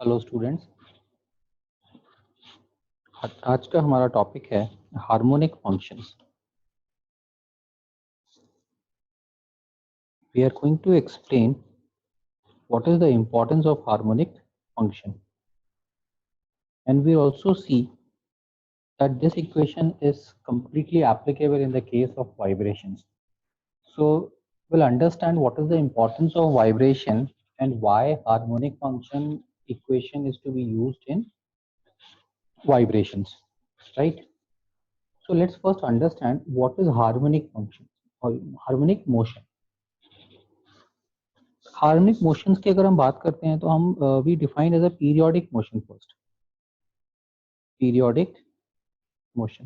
Hello students. आज का हमारा टॉपिक है harmonic functions. We are going to explain what is the importance of harmonic function, and we also see that this equation is completely applicable in the case of vibrations. So we'll understand what is the importance of vibration and why harmonic function equation is to be used in vibrations, right? So let's first understand what is harmonic function or harmonic motion. Harmonic motions की अगर हम बात करते हैं तो हम we define as a periodic motion first. Periodic motion,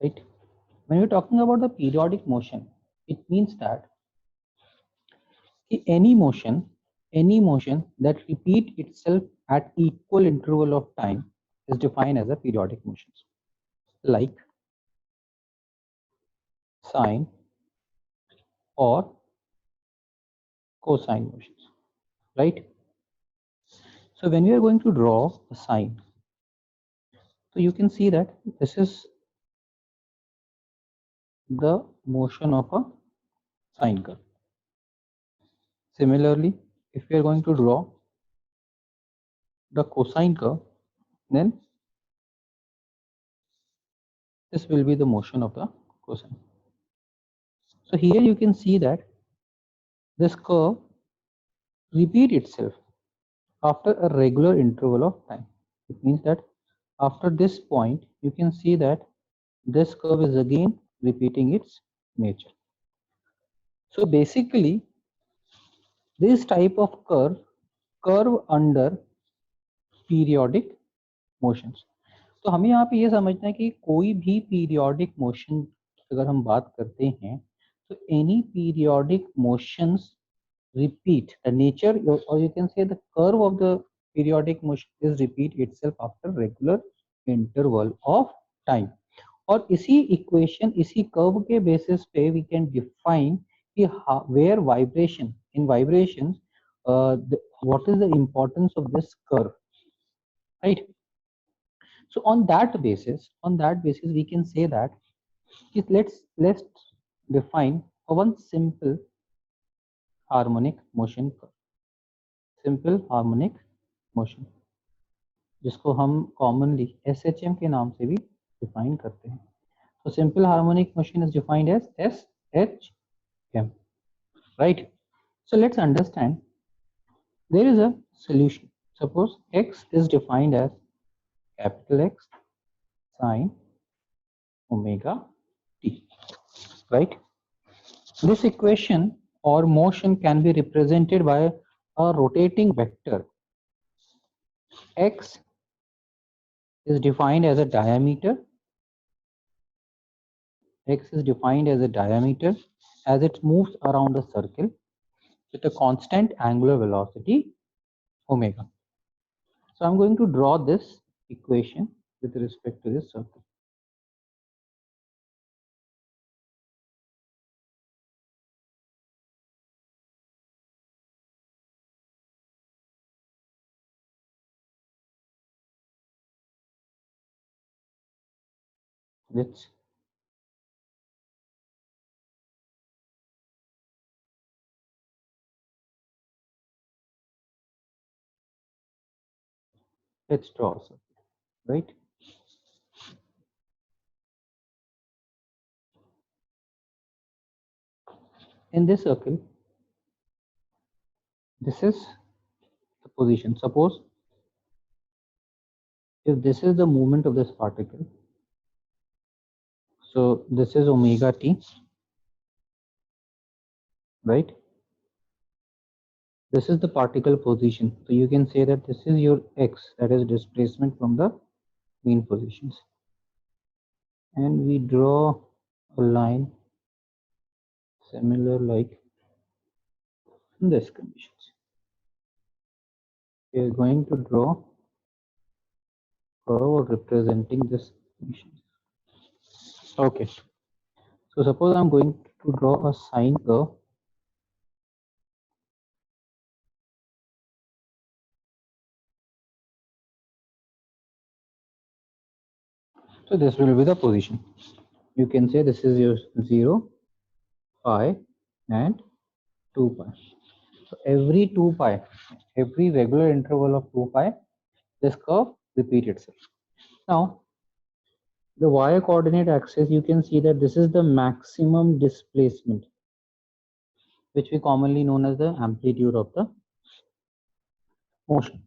right? When you talking about the periodic motion, it means that any motion that repeat itself at equal interval of time is defined as a periodic motion, like sine or cosine motions, right? So when we are going to draw a sine, so you can see that this is the motion of a sine curve. Similarly, if we are going to draw the cosine curve, then this will be the motion of the cosine. So here you can see that this curve repeat itself after a regular interval of time. It means that after this point, you can see that this curve is again repeating its nature. So basically, this type of curve under periodic motions. तो हमें यहाँ पे ये समझना है कि कोई भी पीरियोडिक मोशन अगर हम बात करते हैं तो any periodic motions repeat the nature, or you can say the curve of the periodic motion is repeat itself after regular interval of time. और इसी इक्वेशन, इसी कर्व के बेसिस पे वी कैन डिफाइन कि where vibration in vibration what is the importance of this curve, right? So on that basis, we can say that let's define one simple harmonic motion curve. Simple harmonic motion, जिसको हम commonly SHM के नाम से भी define करते हैं. So simple harmonic motion is defined as SHM, right? So let's understand. There is a solution. Suppose X is defined as capital X sine omega t, right? This equation or motion can be represented by a rotating vector. X is defined as a diameter. X is defined as a diameter as it moves around a circle with a constant angular velocity omega. So I'm going to draw this equation with respect to this circle. Let's draw a circle, right? In this circle, this is the position. Suppose if this is the movement of this particle, so this is omega t, right? This is the particle position. So you can say that this is your x, that is displacement from the mean positions. And we draw a line similar like in this conditions. We are going to draw curve representing this condition. Okay. So suppose I'm going to draw a sine curve So this will be the position. You can say this is your 0, pi and 2 pi. So every 2 pi, every regular interval of 2 pi, this curve repeats itself. Now, the y coordinate axis, you can see that this is the maximum displacement, which we commonly known as the amplitude of the motion.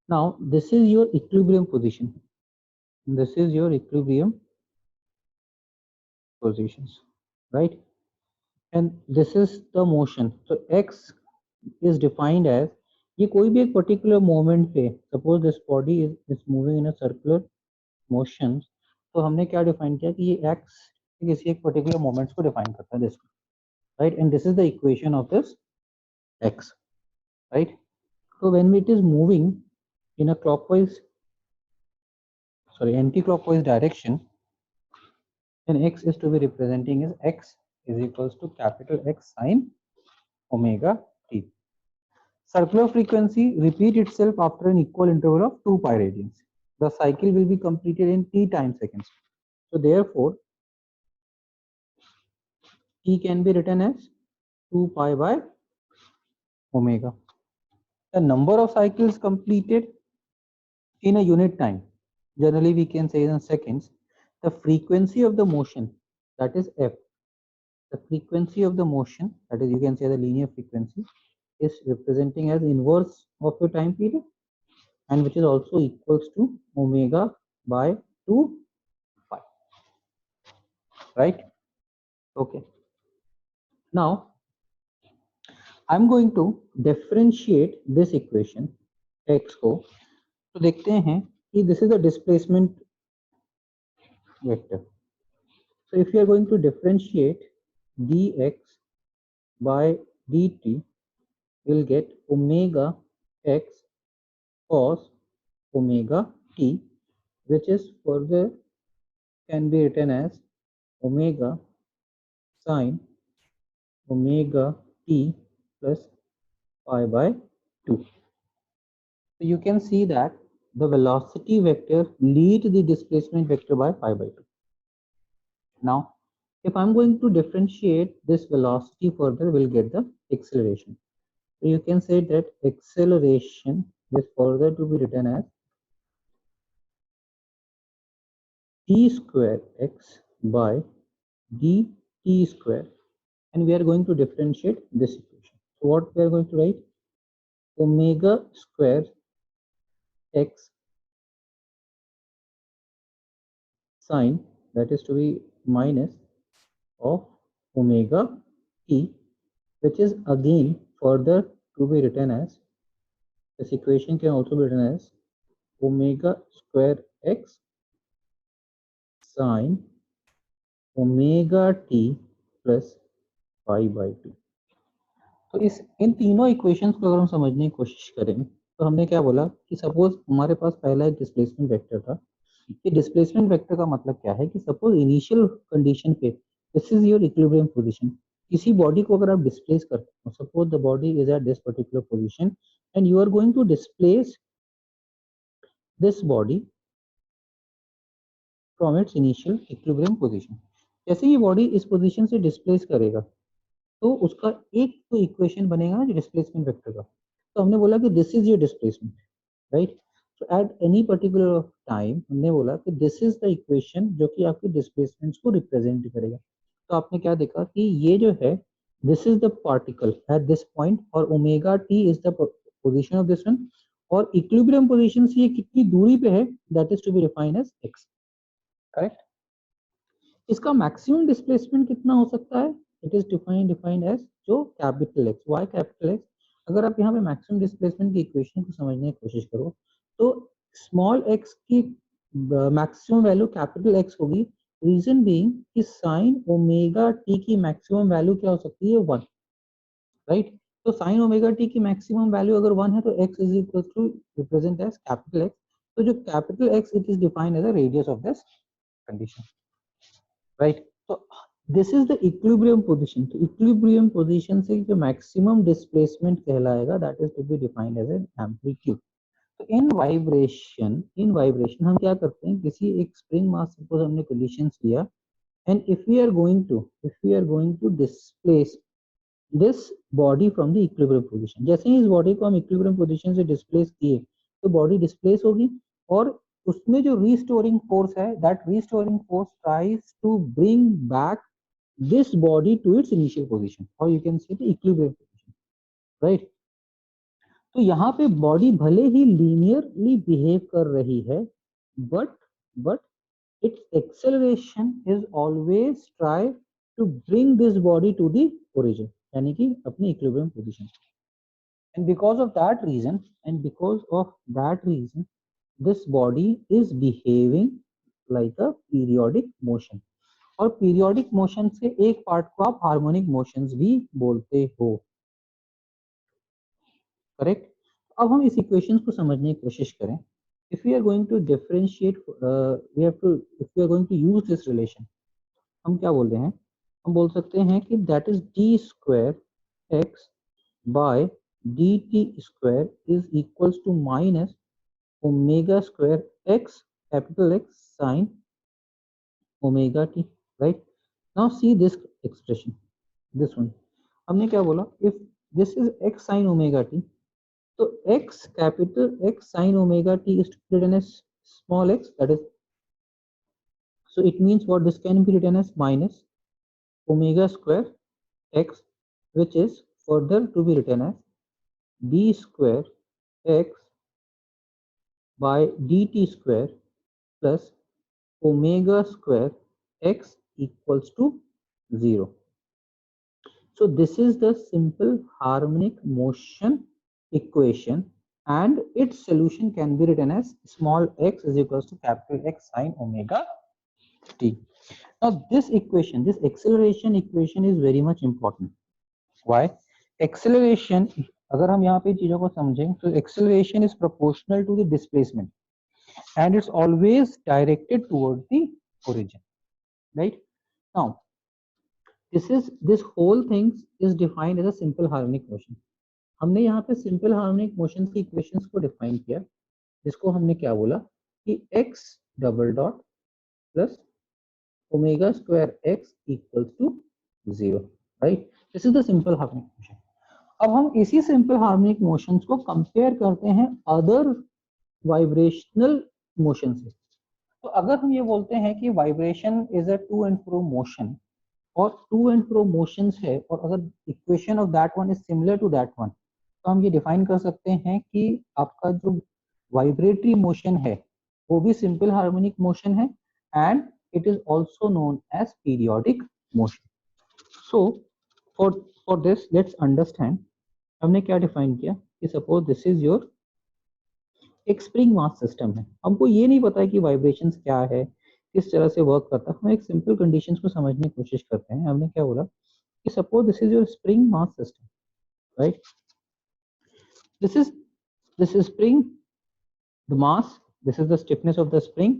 Now, this is your equilibrium position. This is your equilibrium positions, right? And this is the motion. So x is defined as ये कोई भी एक particular moment पे, suppose this body is moving in a circular motion, तो हमने क्या define किया कि ये x किसी एक particular moments को define करता है, this, right? And this is the equation of this x, right? So when it is moving in a anti-clockwise direction, then x is to be representing as x is equals to capital X sine omega t. Circular frequency repeat itself after an equal interval of 2 pi radians. The cycle will be completed in t time seconds. So therefore, t can be written as 2 pi by omega. The number of cycles completed in a unit time, generally we can say in seconds. The frequency of the motion, that is f. The frequency of the motion, that is you can say the linear frequency, is representing as inverse of your time period, and which is also equals to omega by 2 pi, right? Okay. Now, I'm going to differentiate this equation x को, तो देखते हैं कि this is the displacement vector. So if you are going to differentiate dx by dt, we'll get omega x cos omega t, which is further can be written as omega sine omega t plus pi by 2. So you can see that the velocity vector leads the displacement vector by pi by 2. Now, if I'm going to differentiate this velocity further, we'll get the acceleration. So you can say that acceleration is further to be written as t square x by dt square, and we are going to differentiate this equation. So what we are going to write? Omega square x sine, that is to be minus of omega t, which is again further to be written as, this equation can also be written as omega square x sine omega t plus pi by 2. तो इन तीनों equations को अगर हम समझने की कोशिश करें, तो हमने क्या बोला कि सपोज हमारे पास पहला एक डिस्प्लेसमेंट वेक्टर था. ये डिस्प्लेसमेंट वेक्टर का मतलब क्या है कि सपोज इनिशियल कंडीशन पे this is your equilibrium position. किसी बॉडी को अगर आप डिस्प्लेस करते हो, suppose the body is at this particular position and you are going to displace this body from its initial equilibrium position. जैसे ये body इस पोजीशन से डिस्प्लेस करेगा, तो उसका एक तो इक्वेशन बनेगा ना डिस्प्लेसमेंट वेक्टर का. तो हमने बोला कि this is your displacement, right? So at any particular time हमने बोला कि दिस इज द इक्वेशन जो कि आपकी डिस्प्लेसमेंट्स को रिप्रेजेंट करेगा. तो आपने क्या देखा कि ये जो है this is the particle at this point और omega T is the position of this one, और इक्विलिब्रियम पोजीशन से ये कितनी दूरी पे है, that is to be defined as X, correct? इसका मैक्सिमम डिस्प्लेसमेंट कितना हो सकता है? इट इज डिफाइंड एज जो capital X. Why capital X? अगर आप यहाँ पे मैक्सिमम डिस्प्लेसमेंट की इक्वेशन को समझने की कोशिश करो, तो स्मॉल एक्स की मैक्सिमम वैल्यू कैपिटल एक्स होगी. रीजन बीइंग कि साइन ओमेगा टी की मैक्सिमम वैल्यू क्या हो सकती है? 1, राइट? तो साइन ओमेगा टी की मैक्सिमम वैल्यू अगर 1 है, तो x is equal to represent as capital X. तो जो capital X it is defined as the radius of this condition, right? तो this is the equilibrium position. तो equilibrium position से जो मैक्सिमम डिस्प्लेसमेंट कहलाएगा, that is to be defined as an amplitude. तो in vibration हम क्या करते हैं, किसी एक स्प्रिंग मास सपोज हमने कंडीशंस लिया, and if we are going to displace this body from the equilibrium position, जैसे ही इस बॉडी को हम इक्विलिब्रियम पोजीशन से डिस्प्लेस किए तो बॉडी डिस्प्लेस होगी, और उसमें जो रीस्टोरिंग फोर्स है, that restoring force tries to bring back this body to its initial position, और you can see the equilibrium position, right. तो यहाँ पे बॉडी भले ही लीनियरली बिहेव कर रही है, but its acceleration is always try to bring this body to the origin, यानी कि अपने equilibrium position, and because of that reason this body is behaving like a periodic motion, और periodic motion से एक part को आप harmonic motions भी बोलते हो, करेक्ट। अब हम इस इक्वेशन को समझने की कोशिश करें। if we are going to differentiate if we are going to use this relation, हम क्या बोल रहे हैं, हम बोल सकते हैं कि that is d square x by dt square is equals to minus omega square x capital X sin omega t, right? Now see this expression, this one, हमने क्या बोला, if this is x sin omega t, so x capital X sin omega t is written as small x, that is, so it means what, this can be written as minus omega square x, which is further to be written as d square x by dt square plus omega square x equals to 0. So this is the simple harmonic motion equation, and its solution can be written as small x is equals to capital X sin omega t. Now this equation, this acceleration equation is very much important. Why? Acceleration, अगर हम यहाँ पे चीजों को समझें तो acceleration is proportional to the displacement and it's always directed towards the origin, right? Now this whole thing is defined as a simple harmonic motion. हमने यहाँ पे simple harmonic motion की equations को define किया, जिसको हमने क्या बोला कि x double dot plus omega square x equals to 0, right? This is the simple harmonic motion. अब हम इसी simple harmonic motions को compare करते हैं other vibrational motion से। तो अगर हम ये बोलते हैं कि vibration is a to and fro motion, और टू एंड फ्रो मोशंस है, और अगर equation of that one is similar to that one, तो हम ये डिफाइन कर सकते हैं कि आपका जो वाइब्रेटरी मोशन है वो भी सिंपल हार्मोनिक मोशन है, and it is also known as periodic motion. So for this let's understand, हमने क्या डिफाइन किया कि सपोज दिस इज योर एक स्प्रिंग मास सिस्टम है, हमको ये नहीं पता है कि वाइब्रेशंस क्या है, किस तरह से वर्क करता है, हम एक सिंपल कंडीशंस को समझने की कोशिश करते हैं। हमने क्या बोला कि suppose this is your spring mass system, right? This is spring, the mass, this is the stiffness of the spring,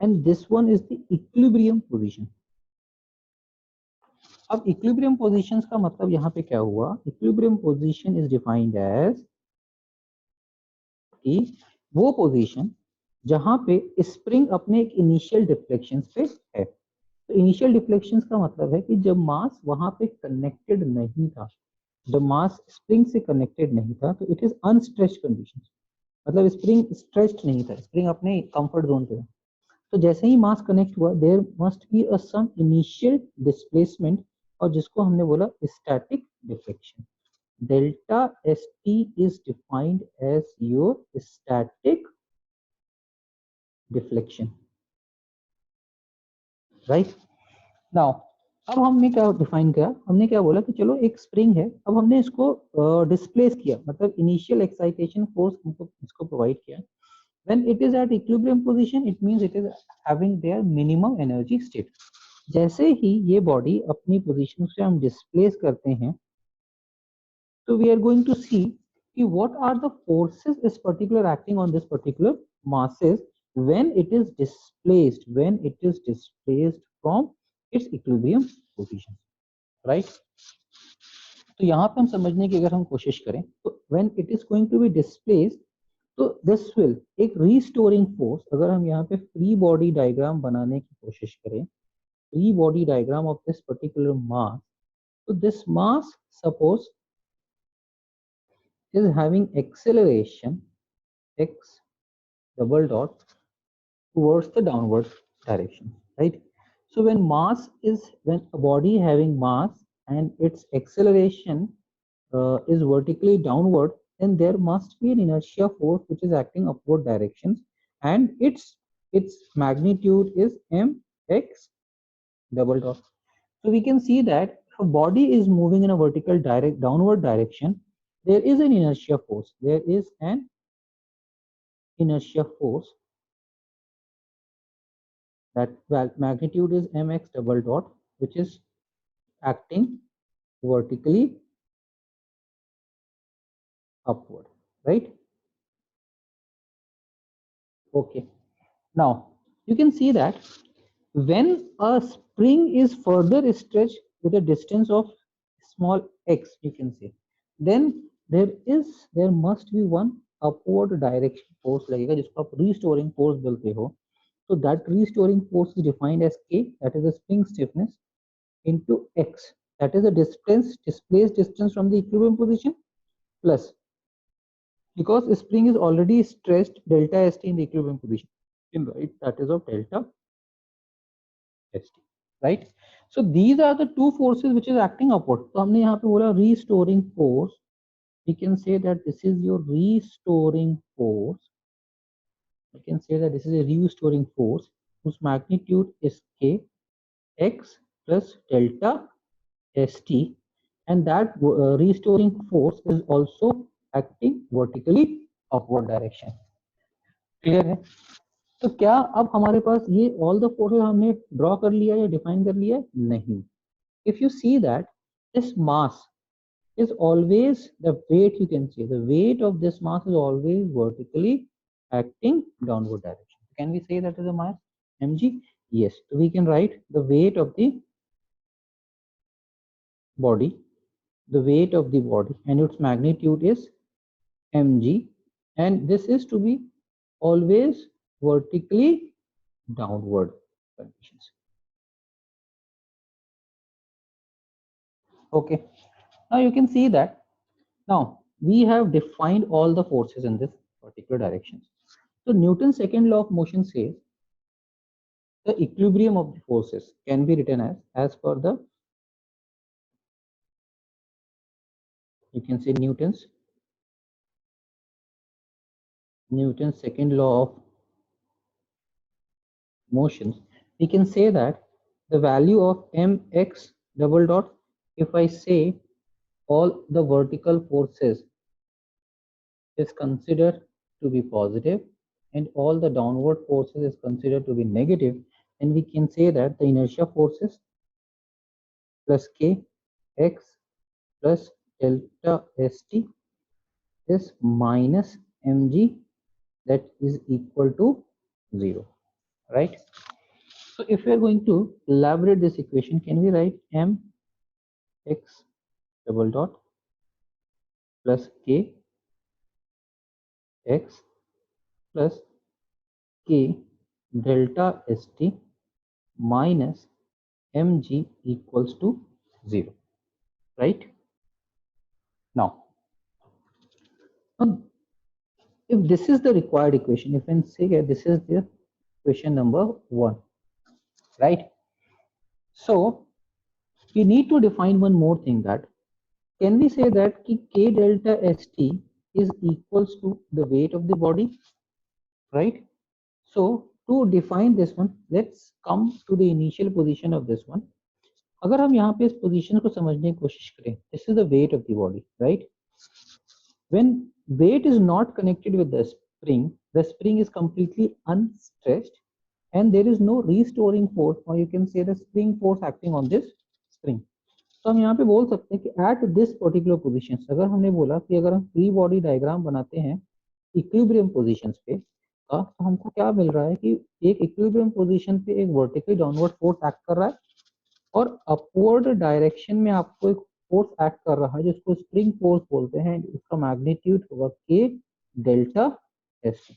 and this one is the equilibrium position. अब इक्विलिब्रियम पोजीशंस का मतलब यहाँ पे क्या हुआ, equilibrium position is defined as कि वो position जहां पे स्प्रिंग अपने एक इनिशियल डिफ्लेक्शन पे है। तो इनिशियल डिफ्लेक्शन का मतलब है कि जब मास वहां पे कनेक्टेड नहीं था, जब मास स्प्रिंग से कनेक्टेड नहीं था, तो इट इज अनस्ट्रेच्ड कंडीशन, मतलब स्प्रिंग स्ट्रेच्ड नहीं था, स्प्रिंग अपने कंफर्ट जोन पे था। तो जैसे ही मास कनेक्ट हुआ, there must be a some initial displacement, और जिसको हमने बोला static deflection. Delta st is defined as your static deflection, right? Now अब हमने क्या डिफाइन किया, हमने क्या बोला कि चलो एक स्प्रिंग है, अब हमने इसको डिस्प्लेस किया, मतलब इनिशियल एक्साइटेशन फोर्स हमको इसको प्रोवाइड किया। when it is at equilibrium position, it means it is having their minimum energy state. जैसे ही ये बॉडी अपनी पोजीशन से हम डिस्प्लेस करते हैं, so we are going to see what are the forces is particular acting on this particular masses when it is displaced from its equilibrium position, right? तो यहाँ पे हम समझने की अगर हम कोशिश करें तो when it is going to be displaced, तो दिस विल एक रीस्टोरिंग फोर्स, अगर हम यहाँ पे फ्री बॉडी डायग्राम बनाने की कोशिश करें, free body diagram of this particular mass, so this mass suppose is having acceleration x double dot towards the downward direction, right? So when a body having mass and its acceleration is vertically downward, then there must be an inertia force which is acting upward directions, and its magnitude is mx double dot. So we can see that if a body is moving in a vertical downward direction, there is an inertia force. There is an inertia force, that magnitude is mx double dot, which is acting vertically upward, right? Okay. Now you can see that when a spring is further stretched with a distance of small x, you can say, then there must be one upward direction force लगेगा, जिसको आप restoring force बोलते हो. So that restoring force is defined as k, that is the spring stiffness, into x, that is the displaced distance from the equilibrium position, plus, because spring is already stressed, delta st in the equilibrium position, right, that is of delta st, right? So these are the two forces which is acting upward. तो हमने यहाँ पे बोला restoring force, we can say that this is your restoring force. We can say that this is a restoring force whose magnitude is k x plus delta st, and that restoring force is also acting vertically upward direction. Clear है? तो क्या अब हमारे पास ये all the forces हमने draw कर लिया या डिफाइन कर लिया? नहीं. If you see that this mass is always the weight, you can say the weight of this mass is always vertically acting downward direction. Can we say that is a mass mg? Yes. So we can write the weight of the body, and its magnitude is mg, and this is to be always vertically downward conditions. Okay, now you can see that now we have defined all the forces in this particular direction. So Newton's second law of motion says the equilibrium of the forces can be written as per the, you can say Newton's second law of motions. We can say that the value of mx double dot, if I say all the vertical forces is considered to be positive and all the downward forces is considered to be negative, then we can say that the inertia forces plus k x plus delta st is minus mg, that is equal to 0, right? So if we are going to elaborate this equation, can we write m x double dot plus k x plus k delta st minus mg equals to 0, right? Now if this is the required equation, if I say that this is the equation number 1, right? So we need to define one more thing, that can we say that k delta st is equals to the weight of the body, right? So to define this one, let's come to the initial position of this one. अगर हम यहाँ पे इस position को समझने की कोशिश करें, this is the weight of the body, right? When weight is not connected with the spring is completely unstressed and there is no restoring force, or you can say the spring force acting on this spring. तो हम यहाँ पे बोल सकते हैं कि at this particular position, अगर हमने बोला कि अगर हम फ्री बॉडी डायग्राम बनाते हैं इक्विलिब्रियम पोजीशंस पे का, तो हमको क्या मिल रहा है कि एक इक्विलिब्रियम पोजीशन पे एक वर्टिकली डाउनवर्ड फोर्स एक्ट कर रहा है और अपवर्ड डायरेक्शन में आपको एक फोर्स एक्ट कर रहा है जिसको स्प्रिंग फोर्स बोलते हैं, उसका मैग्नीट्यूड होगा के delta st.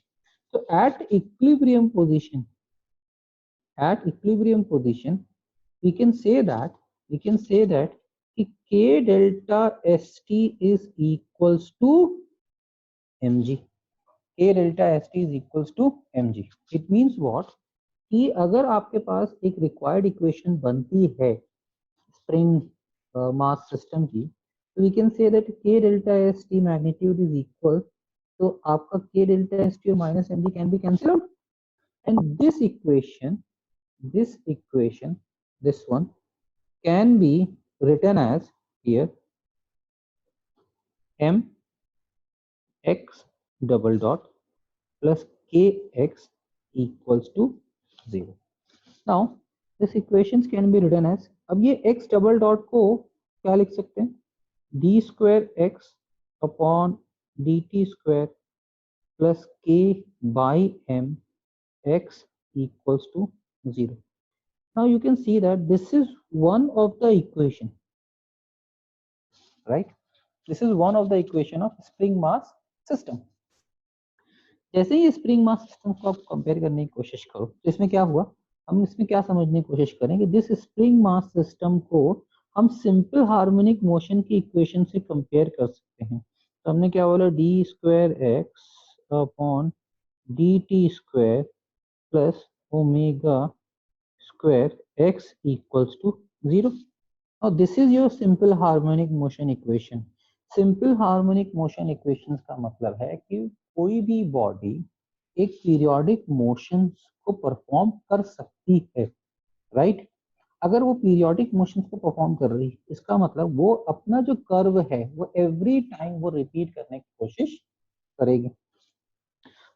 So at equilibrium position, we can say that k delta st is equals to mg. K delta st is equals to mg. It means what? कि अगर आपके पास एक रिक्वायर्ड इक्वेशन बनती है स्प्रिंग मास सिस्टम की, तो we can say that k delta st magnitude is equal, तो आपका k delta st और minus mg can be cancel out, and this equation this one can be written as here m x double dot plus kx equals to 0. Now this equations can be written as, अब ये x double dot को क्या लिख सकते हैं, d square x upon dt square plus k by m x equals to 0. Now you can see that this is one of the equation, right? This is one of the equation of spring mass system. जैसे ही spring mass system को आप compare करने की कोशिश करो, तो इसमें क्या हुआ, हम इसमें क्या समझने की कोशिश करें कि दिस स्प्रिंग मास सिस्टम को हम सिंपल हार्मोनिक मोशन की इक्वेशन से कंपेयर कर सकते हैं. तो हमने क्या बोला, d square x upon d t square plus omega square x equals to 0. Now this is your simple harmonic motion equation. Simple harmonic motion equations का मतलब है कि कोई भी बॉडी एक पीरियोडिक मोशंस को परफॉर्म कर सकती है, राइट? अगर वो पीरियोडिक मोशंस को परफॉर्म कर रही है, इसका मतलब वो अपना जो कर्व है वो एवरी टाइम वो रिपीट करने की कोशिश करेगी.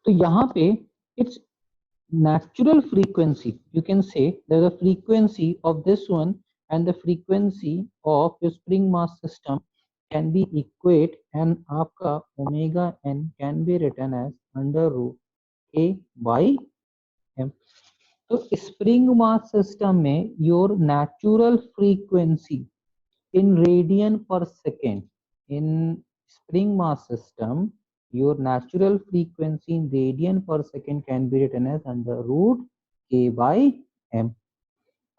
तो यहाँ पे it's natural frequency, you can say that the frequency of this one and the frequency of your spring mass system can be equate, and आपका omega n can be written as under root k by m. तो spring mass system में your natural frequency in radian per second, in spring mass system your natural frequency in radian per second can be written as under root k by m.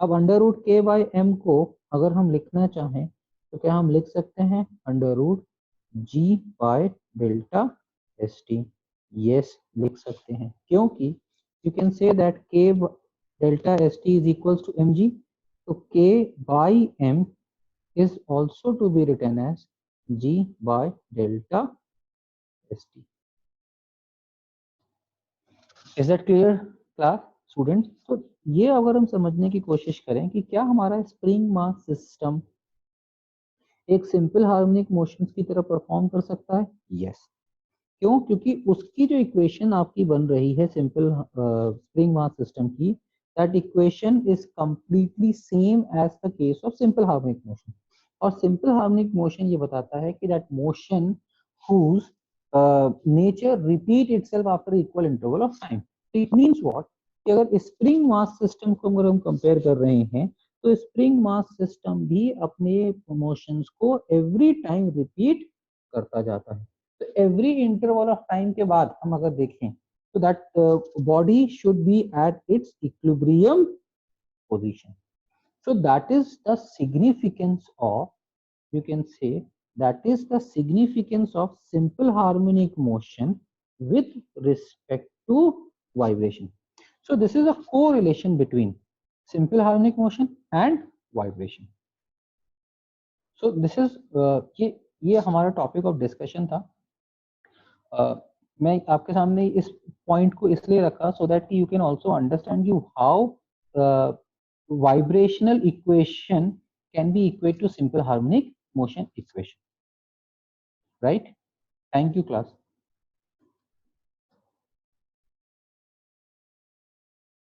अब under root k by m को अगर हम लिखना चाहें तो क्या हम लिख सकते हैं, under root g by delta st. Yes, लिख सकते हैं, क्योंकि you can say that k delta st is equals to mg. तो k by m is also to be written as g by delta st. Is that clear class student? तो ये अगर हम समझने की कोशिश करें कि क्या हमारा स्प्रिंग मास सिस्टम एक सिंपल हार्मोनिक मोशंस की तरह परफॉर्म कर सकता है, यस. क्यों? क्योंकि उसकी जो इक्वेशन आपकी बन रही है सिंपल स्प्रिंग मास सिस्टम की, that equation is completely same as the case of simple harmonic motion. और सिंपल हार्मोनिक मोशन ये बताता है कि that motion whose nature repeat itself after equal interval of time. It means what? कि अगर spring mass system को अगर हम कंपेयर कर रहे हैं तो स्प्रिंग मास सिस्टम भी अपने मोशंस को एवरी टाइम रिपीट करता जाता है. तो एवरी इंटरवल ऑफ टाइम के बाद हम अगर देखें तो that body should be at its equilibrium position. So that is the significance of, you can say that is the significance of simple harmonic motion with respect to vibration. So this is a correlation between simple harmonic motion and vibration. So this is ये हमारा topic of discussion था. मैं आपके सामने इस point को इसलिए रखा so that you can also understand you how vibrational equation can be equated to simple harmonic motion equation, right? Thank you class.